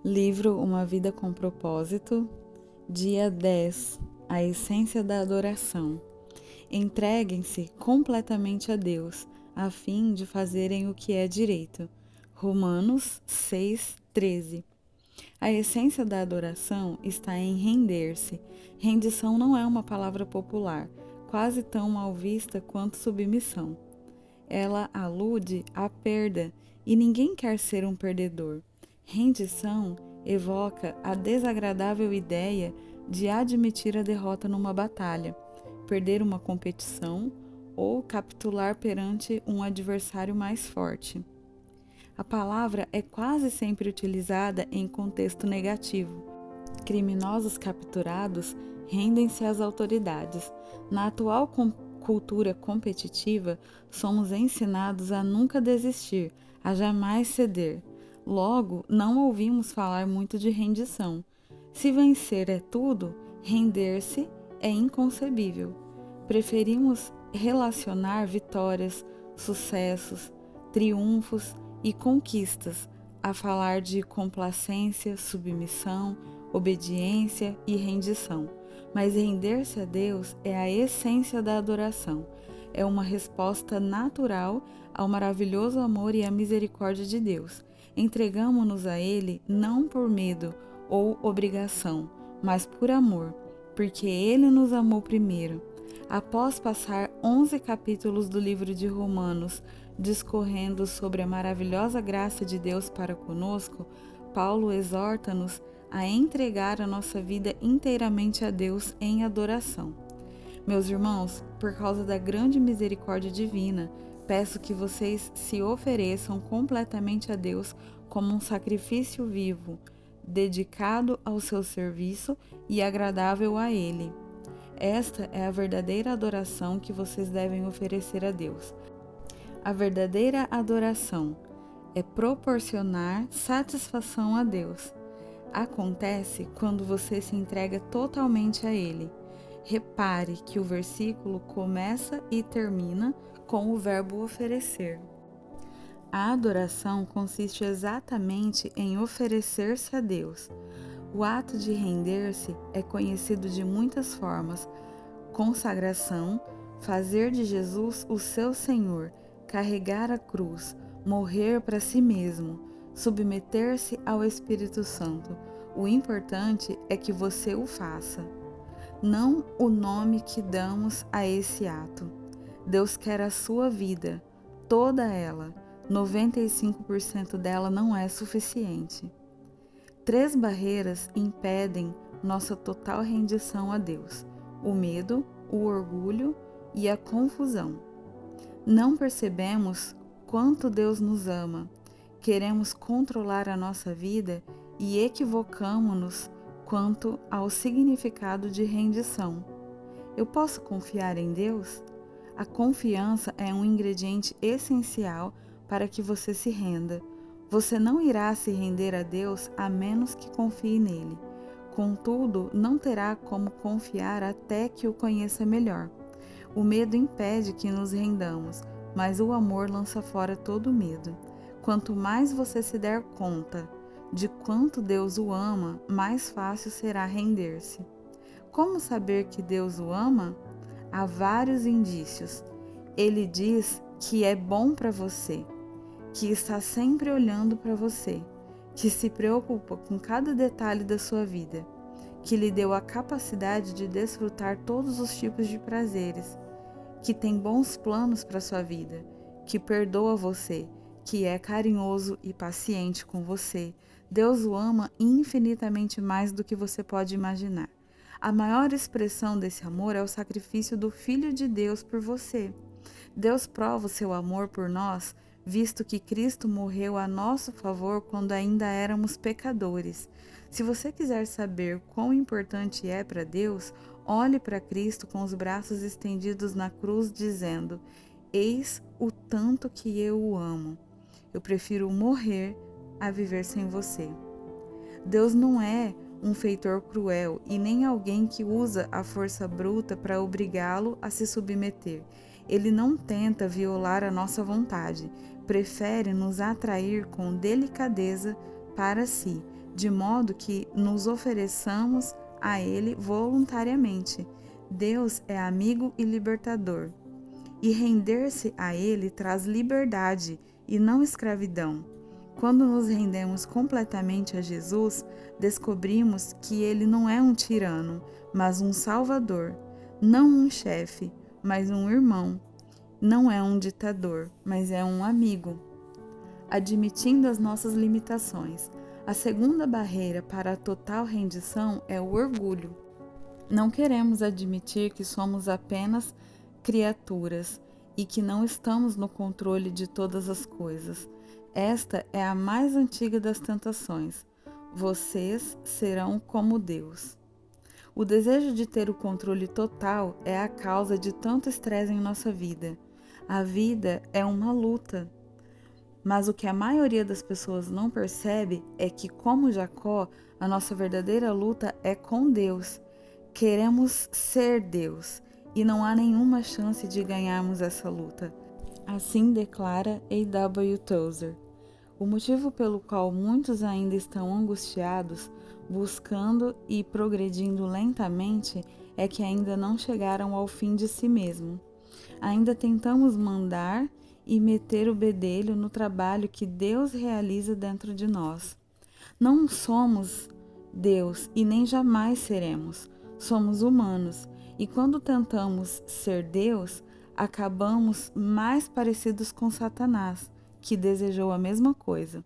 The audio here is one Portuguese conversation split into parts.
Livro Uma Vida com Propósito, dia 10, a essência da adoração. Entreguem-se completamente a Deus, a fim de fazerem o que é direito. Romanos 6:13. A essência da adoração está em render-se. Rendição não é uma palavra popular, quase tão mal vista quanto submissão. Ela alude à perda, e ninguém quer ser um perdedor. Rendição evoca a desagradável ideia de admitir a derrota numa batalha, perder uma competição ou capitular perante um adversário mais forte. A palavra é quase sempre utilizada em contexto negativo. Criminosos capturados rendem-se às autoridades. Na atual cultura competitiva, somos ensinados a nunca desistir, a jamais ceder. Logo, não ouvimos falar muito de rendição. Se vencer é tudo, render-se é inconcebível. Preferimos relacionar vitórias, sucessos, triunfos e conquistas a falar de complacência, submissão, obediência e rendição. Mas render-se a Deus é a essência da adoração. É uma resposta natural ao maravilhoso amor e à misericórdia de Deus. Entregamo-nos a Ele não por medo ou obrigação, mas por amor, porque Ele nos amou primeiro. Após passar 11 capítulos do livro de Romanos discorrendo sobre a maravilhosa graça de Deus para conosco, Paulo exorta-nos a entregar a nossa vida inteiramente a Deus em adoração. Meus irmãos, por causa da grande misericórdia divina, peço que vocês se ofereçam completamente a Deus como um sacrifício vivo, dedicado ao seu serviço e agradável a Ele. Esta é a verdadeira adoração que vocês devem oferecer a Deus. A verdadeira adoração é proporcionar satisfação a Deus. Acontece quando você se entrega totalmente a Ele. Repare que o versículo começa e termina com o verbo oferecer. A adoração consiste exatamente em oferecer-se a Deus. O ato de render-se é conhecido de muitas formas: consagração, fazer de Jesus o seu Senhor, carregar a cruz, morrer para si mesmo, submeter-se ao Espírito Santo. O importante é que você o faça, não o nome que damos a esse ato. Deus quer a sua vida, toda ela. 95% dela não é suficiente. 3 barreiras impedem nossa total rendição a Deus: o medo, o orgulho e a confusão. Não percebemos quanto Deus nos ama, queremos controlar a nossa vida e equivocamo-nos quanto ao significado de rendição. Eu posso confiar em Deus? A confiança é um ingrediente essencial para que você se renda. Você não irá se render a Deus a menos que confie nele. Contudo, não terá como confiar até que o conheça melhor. O medo impede que nos rendamos, mas o amor lança fora todo medo. Quanto mais você se der conta de quanto Deus o ama, mais fácil será render-se. Como saber que Deus o ama? Há vários indícios. Ele diz que é bom para você, que está sempre olhando para você, que se preocupa com cada detalhe da sua vida, que lhe deu a capacidade de desfrutar todos os tipos de prazeres, que tem bons planos para sua vida, que perdoa você, que é carinhoso e paciente com você. Deus o ama infinitamente mais do que você pode imaginar. A maior expressão desse amor é o sacrifício do Filho de Deus por você. Deus prova o seu amor por nós, visto que Cristo morreu a nosso favor quando ainda éramos pecadores. Se você quiser saber quão importante é para Deus, olhe para Cristo com os braços estendidos na cruz, dizendo: eis o tanto que eu o amo. Eu prefiro morrer a viver sem você. Deus não é um feitor cruel e nem alguém que usa a força bruta para obrigá-lo a se submeter. Ele não tenta violar a nossa vontade, prefere nos atrair com delicadeza para si, de modo que nos ofereçamos a Ele voluntariamente. Deus é amigo e libertador. E render-se a Ele traz liberdade e não escravidão. Quando nos rendemos completamente a Jesus, descobrimos que Ele não é um tirano, mas um Salvador, não um chefe, mas um irmão, não é um ditador, mas é um amigo. Admitindo as nossas limitações, a segunda barreira para a total rendição é o orgulho. Não queremos admitir que somos apenas criaturas e que não estamos no controle de todas as coisas. Esta é a mais antiga das tentações. Vocês serão como Deus. O desejo de ter o controle total é a causa de tanto estresse em nossa vida. A vida é uma luta. Mas o que a maioria das pessoas não percebe é que, como Jacó, a nossa verdadeira luta é com Deus. Queremos ser Deus e não há nenhuma chance de ganharmos essa luta. Assim declara A.W. Tozer. O motivo pelo qual muitos ainda estão angustiados, buscando e progredindo lentamente, é que ainda não chegaram ao fim de si mesmo. Ainda tentamos mandar e meter o bedelho no trabalho que Deus realiza dentro de nós. Não somos Deus e nem jamais seremos. Somos humanos e quando tentamos ser Deus, acabamos mais parecidos com Satanás, que desejou a mesma coisa.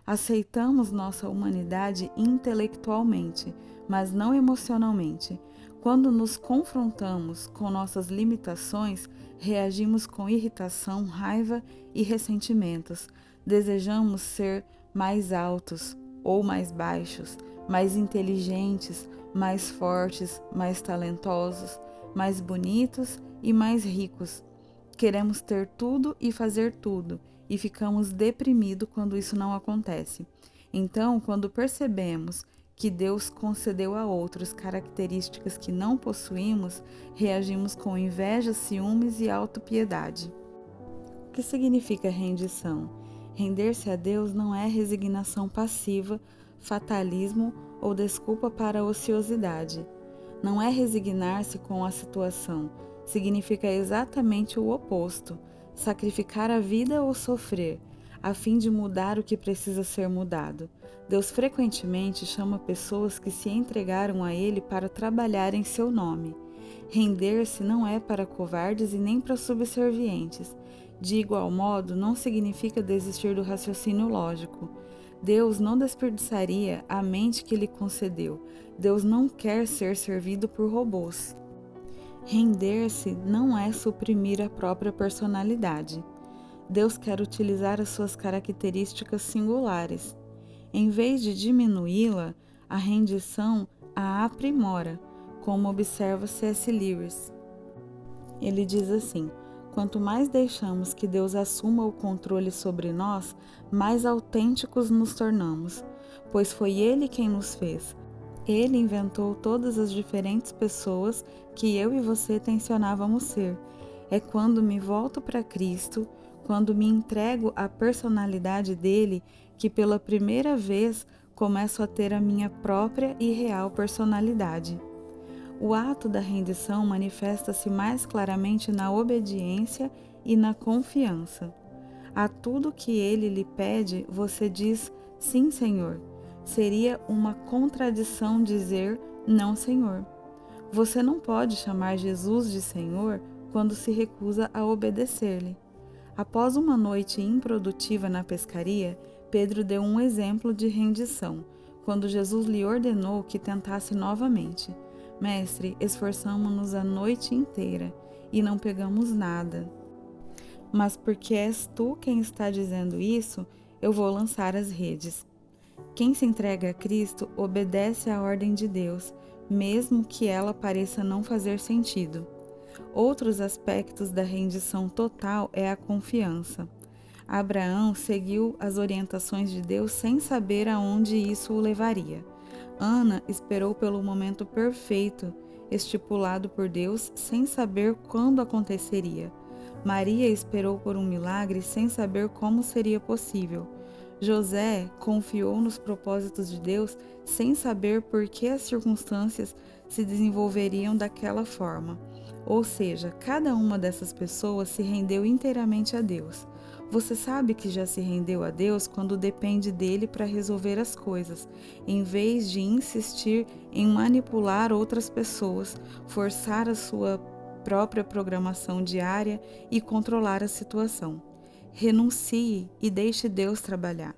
Aceitamos nossa humanidade intelectualmente, mas não emocionalmente. Quando nos confrontamos com nossas limitações, reagimos com irritação, raiva e ressentimentos. Desejamos ser mais altos ou mais baixos, mais inteligentes, mais fortes, mais talentosos, mais bonitos e mais ricos. Queremos ter tudo e fazer tudo, e ficamos deprimidos quando isso não acontece. Então, quando percebemos que Deus concedeu a outros características que não possuímos, reagimos com inveja, ciúmes e autopiedade. O que significa rendição? Render-se a Deus não é resignação passiva, fatalismo ou desculpa para a ociosidade. Não é resignar-se com a situação. Significa exatamente o oposto: sacrificar a vida ou sofrer, a fim de mudar o que precisa ser mudado. Deus frequentemente chama pessoas que se entregaram a Ele para trabalhar em seu nome. Render-se não é para covardes e nem para subservientes. De igual modo, não significa desistir do raciocínio lógico. Deus não desperdiçaria a mente que lhe concedeu. Deus não quer ser servido por robôs. Render-se não é suprimir a própria personalidade. Deus quer utilizar as suas características singulares. Em vez de diminuí-la, a rendição a aprimora, como observa C.S. Lewis. Ele diz assim: quanto mais deixamos que Deus assuma o controle sobre nós, mais autênticos nos tornamos, pois foi Ele quem nos fez. Ele inventou todas as diferentes pessoas que eu e você tensionávamos ser. É quando me volto para Cristo, quando me entrego à personalidade dele, que pela primeira vez começo a ter a minha própria e real personalidade. O ato da rendição manifesta-se mais claramente na obediência e na confiança. A tudo que ele lhe pede, você diz: sim, Senhor. Seria uma contradição dizer: não, Senhor. Você não pode chamar Jesus de Senhor quando se recusa a obedecer-lhe. Após uma noite improdutiva na pescaria, Pedro deu um exemplo de rendição, quando Jesus lhe ordenou que tentasse novamente. Mestre, esforçamo-nos a noite inteira e não pegamos nada. Mas porque és tu quem está dizendo isso, eu vou lançar as redes. Quem se entrega a Cristo obedece à ordem de Deus, mesmo que ela pareça não fazer sentido. Outros aspectos da rendição total é a confiança. Abraão seguiu as orientações de Deus sem saber aonde isso o levaria. Ana esperou pelo momento perfeito, estipulado por Deus, sem saber quando aconteceria. Maria esperou por um milagre sem saber como seria possível. José confiou nos propósitos de Deus sem saber por que as circunstâncias se desenvolveriam daquela forma. Ou seja, cada uma dessas pessoas se rendeu inteiramente a Deus. Você sabe que já se rendeu a Deus quando depende dele para resolver as coisas, em vez de insistir em manipular outras pessoas, forçar a sua própria programação diária e controlar a situação. Renuncie e deixe Deus trabalhar.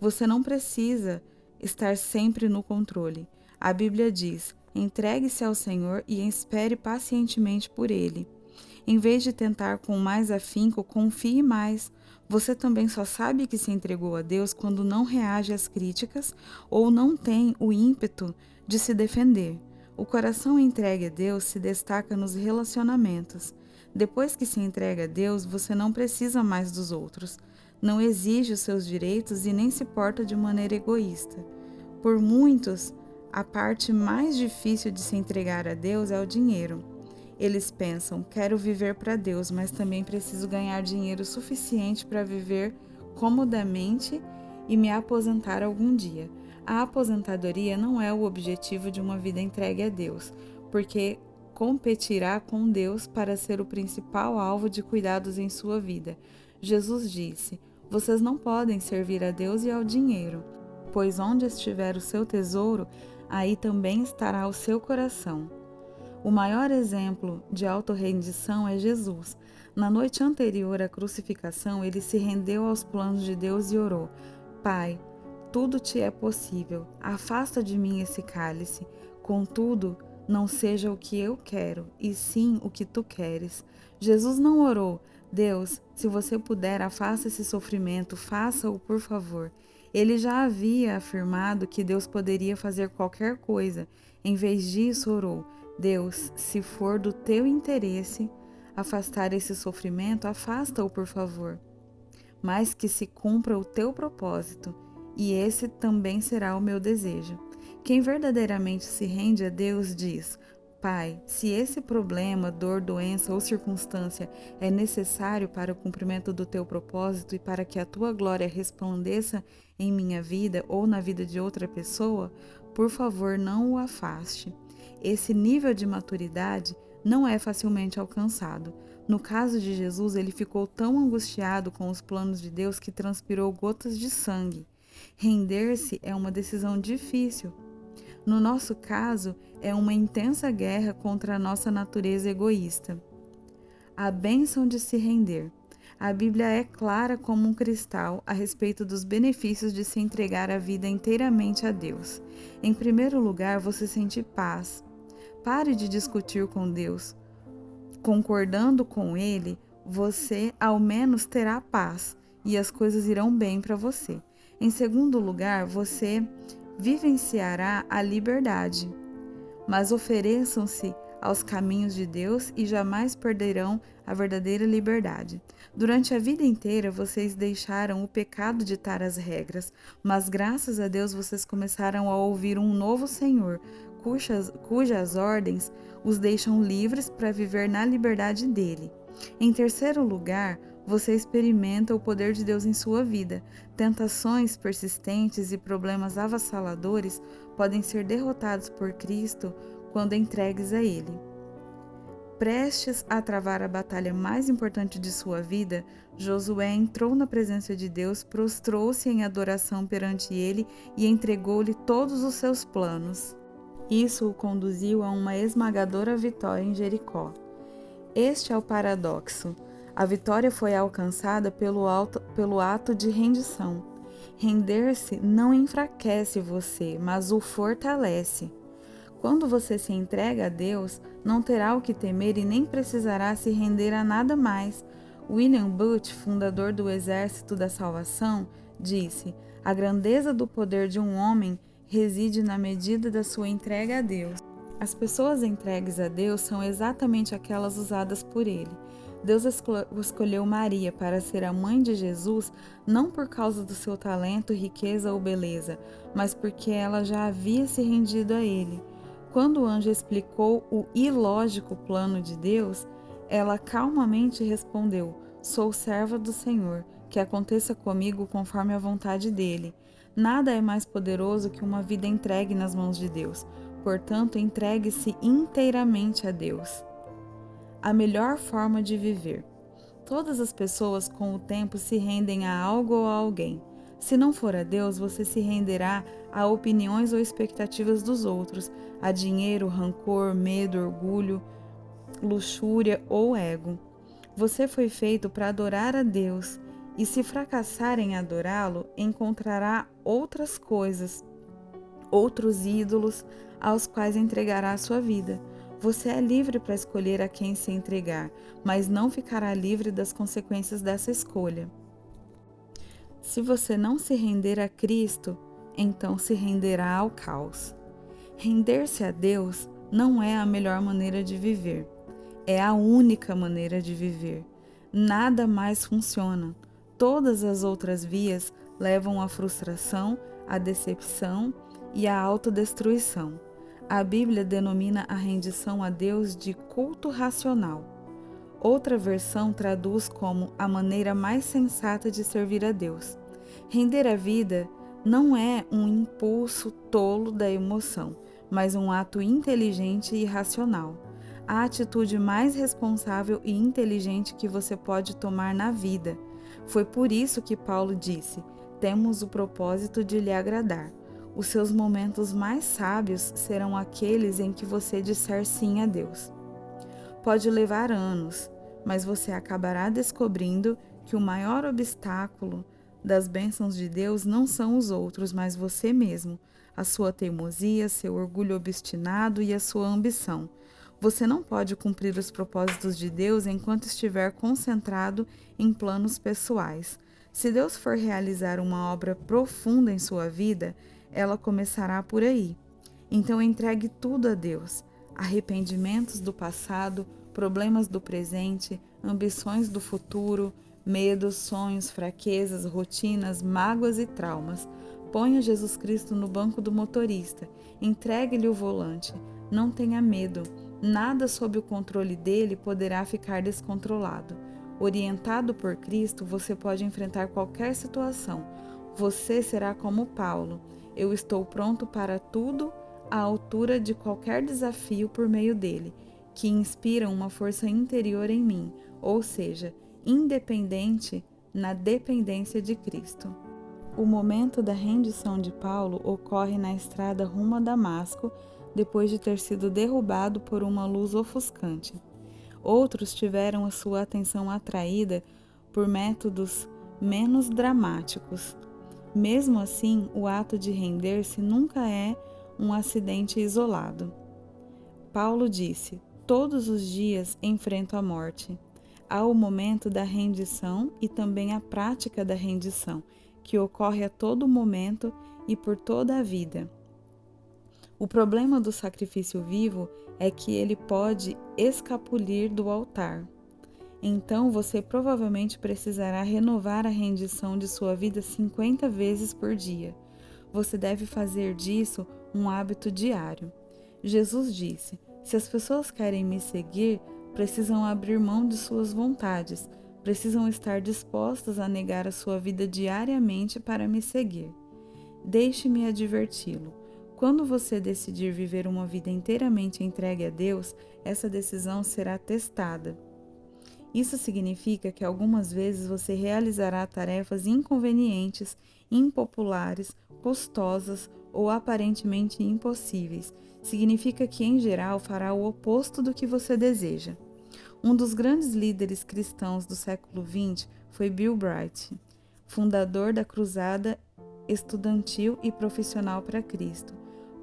Você não precisa estar sempre no controle. A Bíblia diz: entregue-se ao Senhor e espere pacientemente por Ele. Em vez de tentar com mais afinco, confie mais. Você também só sabe que se entregou a Deus quando não reage às críticas ou não tem o ímpeto de se defender. O coração entregue a Deus se destaca nos relacionamentos. Depois que se entrega a Deus, você não precisa mais dos outros. Não exige os seus direitos e nem se porta de maneira egoísta. Por muitos, a parte mais difícil de se entregar a Deus é o dinheiro. Eles pensam: quero viver para Deus, mas também preciso ganhar dinheiro suficiente para viver comodamente e me aposentar algum dia. A aposentadoria não é o objetivo de uma vida entregue a Deus, porque competirá com Deus para ser o principal alvo de cuidados em sua vida. Jesus disse: vocês não podem servir a Deus e ao dinheiro, pois onde estiver o seu tesouro, aí também estará o seu coração. O maior exemplo de autorrendição é Jesus. Na noite anterior à crucificação, ele se rendeu aos planos de Deus e orou: Pai, tudo te é possível, afasta de mim esse cálice. Contudo, não seja o que eu quero, e sim o que tu queres. Jesus não orou: Deus, se você puder, afasta esse sofrimento, faça-o, por favor. Ele já havia afirmado que Deus poderia fazer qualquer coisa. Em vez disso, orou: Deus, se for do teu interesse afastar esse sofrimento, afasta-o, por favor. Mas que se cumpra o teu propósito, e esse também será o meu desejo. Quem verdadeiramente se rende a Deus diz: Pai, se esse problema, dor, doença ou circunstância é necessário para o cumprimento do teu propósito e para que a tua glória resplandeça em minha vida ou na vida de outra pessoa, por favor, não o afaste. Esse nível de maturidade não é facilmente alcançado. No caso de Jesus, ele ficou tão angustiado com os planos de Deus que transpirou gotas de sangue. Render-se é uma decisão difícil. No nosso caso, é uma intensa guerra contra a nossa natureza egoísta. A bênção de se render. A Bíblia é clara como um cristal a respeito dos benefícios de se entregar a vida inteiramente a Deus. Em primeiro lugar, você sente paz. Pare de discutir com Deus. Concordando com Ele, você ao menos terá paz e as coisas irão bem para você. Em segundo lugar, você vivenciará a liberdade. Mas ofereçam-se aos caminhos de Deus e jamais perderão a verdadeira liberdade. Durante a vida inteira, vocês deixaram o pecado ditar as regras, mas graças a Deus vocês começaram a ouvir um novo Senhor, cujas ordens os deixam livres para viver na liberdade dele. Em terceiro lugar, você experimenta o poder de Deus em sua vida. Tentações persistentes e problemas avassaladores podem ser derrotados por Cristo quando entregues a Ele. Prestes a travar a batalha mais importante de sua vida, Josué entrou na presença de Deus, prostrou-se em adoração perante Ele e entregou-lhe todos os seus planos. Isso o conduziu a uma esmagadora vitória em Jericó. Este é o paradoxo. A vitória foi alcançada pelo ato de rendição. Render-se não enfraquece você, mas o fortalece. Quando você se entrega a Deus, não terá o que temer e nem precisará se render a nada mais. William Booth, fundador do Exército da Salvação, disse: a grandeza do poder de um homem reside na medida da sua entrega a Deus. As pessoas entregues a Deus são exatamente aquelas usadas por Ele. Deus escolheu Maria para ser a mãe de Jesus não por causa do seu talento, riqueza ou beleza, mas porque ela já havia se rendido a Ele. Quando o anjo explicou o ilógico plano de Deus, ela calmamente respondeu: sou serva do Senhor, que aconteça comigo conforme a vontade dele. Nada é mais poderoso que uma vida entregue nas mãos de Deus. Portanto, entregue-se inteiramente a Deus. A melhor forma de viver. Todas as pessoas, com o tempo, se rendem a algo ou a alguém. Se não for a Deus, você se renderá a opiniões ou expectativas dos outros, a dinheiro, rancor, medo, orgulho, luxúria ou ego. Você foi feito para adorar a Deus, e se fracassar em adorá-lo, encontrará outras coisas, outros ídolos aos quais entregará a sua vida. Você é livre para escolher a quem se entregar, mas não ficará livre das consequências dessa escolha. Se você não se render a Cristo, então se renderá ao caos. Render-se a Deus não é a melhor maneira de viver, é a única maneira de viver. Nada mais funciona. Todas as outras vias levam à frustração, à decepção e à autodestruição. A Bíblia denomina a rendição a Deus de culto racional. Outra versão traduz como a maneira mais sensata de servir a Deus. Render a vida não é um impulso tolo da emoção, mas um ato inteligente e racional. A atitude mais responsável e inteligente que você pode tomar na vida. Foi por isso que Paulo disse: temos o propósito de lhe agradar. Os seus momentos mais sábios serão aqueles em que você disser sim a Deus. Pode levar anos, mas você acabará descobrindo que o maior obstáculo das bênçãos de Deus não são os outros, mas você mesmo, a sua teimosia, seu orgulho obstinado e a sua ambição. Você não pode cumprir os propósitos de Deus enquanto estiver concentrado em planos pessoais. Se Deus for realizar uma obra profunda em sua vida, ela começará por aí. Então entregue tudo a Deus. Arrependimentos do passado, problemas do presente, ambições do futuro, medos, sonhos, fraquezas, rotinas, mágoas e traumas. Ponha Jesus Cristo no banco do motorista. Entregue-lhe o volante. Não tenha medo. Nada sob o controle dele poderá ficar descontrolado. Orientado por Cristo, você pode enfrentar qualquer situação. Você será como Paulo. Eu estou pronto para tudo, à altura de qualquer desafio por meio dele, que inspira uma força interior em mim, ou seja, independente na dependência de Cristo. O momento da rendição de Paulo ocorre na estrada rumo a Damasco, depois de ter sido derrubado por uma luz ofuscante. Outros tiveram a sua atenção atraída por métodos menos dramáticos. Mesmo assim, o ato de render-se nunca é um acidente isolado. Paulo disse: todos os dias enfrento a morte. Há o momento da rendição e também a prática da rendição, que ocorre a todo momento e por toda a vida. O problema do sacrifício vivo é que ele pode escapulir do altar. Então você provavelmente precisará renovar a rendição de sua vida 50 vezes por dia. Você deve fazer disso um hábito diário. Jesus disse: se as pessoas querem me seguir, precisam abrir mão de suas vontades, precisam estar dispostas a negar a sua vida diariamente para me seguir. Deixe-me adverti-lo. Quando você decidir viver uma vida inteiramente entregue a Deus, essa decisão será testada. Isso significa que algumas vezes você realizará tarefas inconvenientes, impopulares, custosas ou aparentemente impossíveis. Significa que, em geral, fará o oposto do que você deseja. Um dos grandes líderes cristãos do século XX foi Bill Bright, fundador da Cruzada Estudantil e Profissional para Cristo.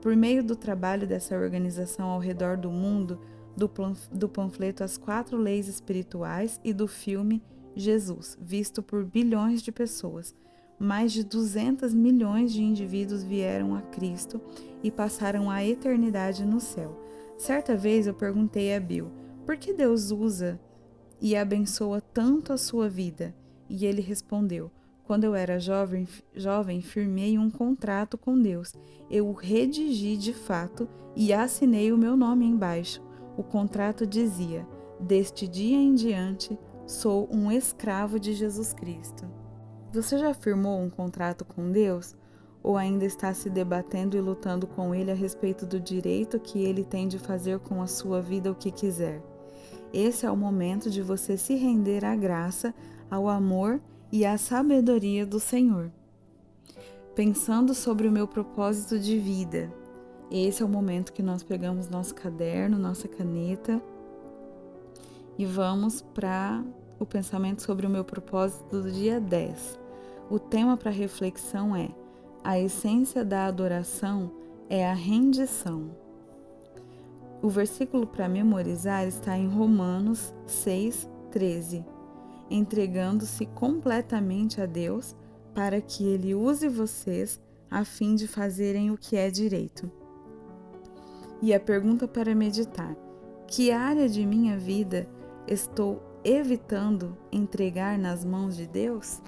Por meio do trabalho dessa organização ao redor do mundo, do panfleto As 4 Leis Espirituais e do filme Jesus, visto por bilhões de pessoas, mais de 200 milhões de indivíduos vieram a Cristo e passaram a eternidade no céu. Certa vez eu perguntei a Bill, por que Deus usa e abençoa tanto a sua vida? E ele respondeu: quando eu era jovem, firmei um contrato com Deus. Eu o redigi de fato e assinei o meu nome embaixo. O contrato dizia: deste dia em diante, sou um escravo de Jesus Cristo. Você já firmou um contrato com Deus? Ou ainda está se debatendo e lutando com Ele a respeito do direito que Ele tem de fazer com a sua vida o que quiser? Esse é o momento de você se render à graça, ao amor e à sabedoria do Senhor. Pensando sobre o meu propósito de vida, esse é o momento que nós pegamos nosso caderno, nossa caneta e vamos para o pensamento sobre o meu propósito do dia 10. O tema para reflexão é: a essência da adoração é a rendição. O versículo para memorizar está em Romanos 6:13. Entregando-se completamente a Deus para que Ele use vocês a fim de fazerem o que é direito. E a pergunta para meditar: que área de minha vida estou evitando entregar nas mãos de Deus?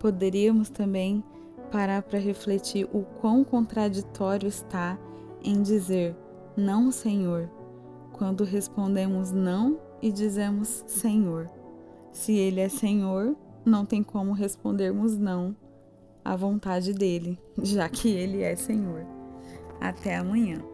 Poderíamos também parar para refletir o quão contraditório está em dizer não, Senhor, quando respondemos não e dizemos Senhor. Se Ele é Senhor, não tem como respondermos não à vontade dele, já que Ele é Senhor. Até amanhã.